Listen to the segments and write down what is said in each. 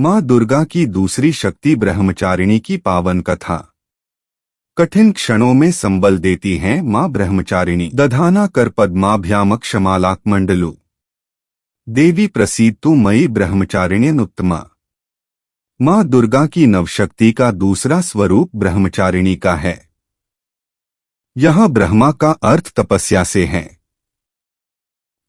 माँ दुर्गा की दूसरी शक्ति ब्रह्मचारिणी की पावन कथा। कठिन क्षणों में संबल देती हैं माँ ब्रह्मचारिणी। दधाना कर पद्माभ्यामक्षमालाकमंडलु देवी प्रसीदतु मयि ब्रह्मचारिण्यनुत्तमा। माँ दुर्गा की नवशक्ति का दूसरा स्वरूप ब्रह्मचारिणी का है। यह ब्रह्मा का अर्थ तपस्या से है।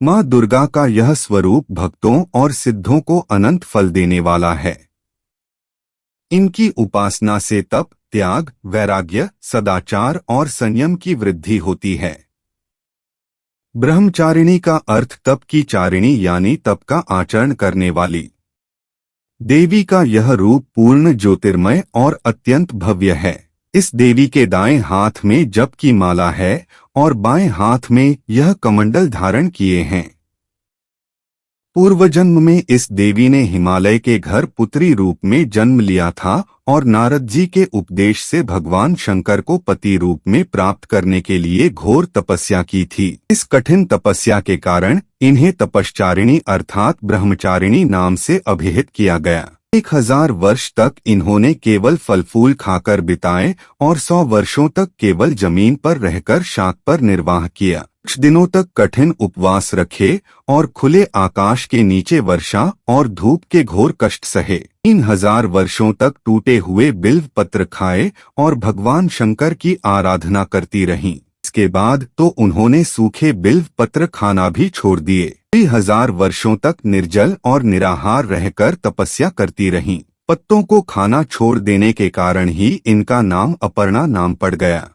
माँ दुर्गा का यह स्वरूप भक्तों और सिद्धों को अनंत फल देने वाला है। इनकी उपासना से तप, त्याग, वैराग्य, सदाचार और संयम की वृद्धि होती है। ब्रह्मचारिणी का अर्थ तप की चारिणी यानी तप का आचरण करने वाली। देवी का यह रूप पूर्ण ज्योतिर्मय और अत्यंत भव्य है। इस देवी के दाएं हाथ में जप की माला है और बाएं हाथ में यह कमंडल धारण किए हैं। पूर्व जन्म में इस देवी ने हिमालय के घर पुत्री रूप में जन्म लिया था और नारद जी के उपदेश से भगवान शंकर को पति रूप में प्राप्त करने के लिए घोर तपस्या की थी। इस कठिन तपस्या के कारण इन्हें तपश्चारिणी अर्थात ब्रह्मचारिणी नाम से अभिहित किया गया। 1000 वर्ष तक इन्होंने केवल फल फूल खाकर बिताए और 100 वर्षों तक केवल जमीन पर रहकर शाक पर निर्वाह किया। कुछ दिनों तक कठिन उपवास रखे और खुले आकाश के नीचे वर्षा और धूप के घोर कष्ट सहे। 3000 वर्षों तक टूटे हुए बिल्व पत्र खाए और भगवान शंकर की आराधना करती रहीं। इसके बाद तो उन्होंने सूखे बिल्व पत्र खाना भी छोड़ दिए। 3000 वर्षों तक निर्जल और निराहार रहकर तपस्या करती रहीं। पत्तों को खाना छोड़ देने के कारण ही इनका नाम अपर्णा नाम पड़ गया।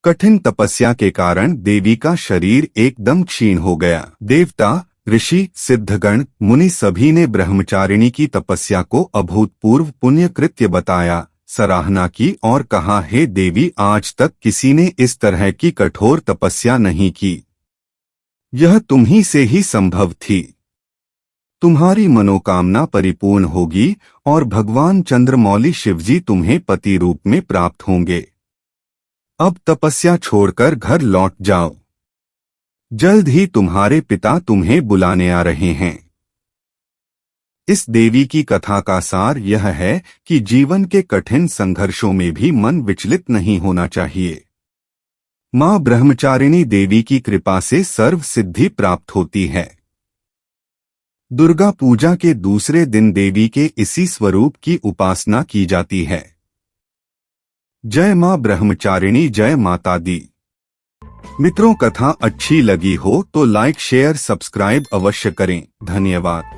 कठिन तपस्या के कारण देवी का शरीर एकदम क्षीण हो गया। देवता, ऋषि, सिद्धगण, मुनि सभी ने ब्रह्मचारिणी की तपस्या को अभूतपूर्व पुण्य कृत्य बताया, सराहना की और कहा, हे देवी, आज तक किसी ने इस तरह की कठोर तपस्या नहीं की। यह तुम्ही से ही संभव थी। तुम्हारी मनोकामना परिपूर्ण होगी और भगवान चंद्रमौली शिवजी तुम्हें पति रूप में प्राप्त होंगे। अब तपस्या छोड़कर घर लौट जाओ। जल्द ही तुम्हारे पिता तुम्हें बुलाने आ रहे हैं। इस देवी की कथा का सार यह है कि जीवन के कठिन संघर्षों में भी मन विचलित नहीं होना चाहिए। माँ ब्रह्मचारिणी देवी की कृपा से सर्व सिद्धि प्राप्त होती है। दुर्गा पूजा के दूसरे दिन देवी के इसी स्वरूप की उपासना की जाती है। जय माँ ब्रह्मचारिणी, जय माता दी। मित्रों, कथा अच्छी लगी हो तो लाइक, शेयर, सब्सक्राइब अवश्य करें। धन्यवाद।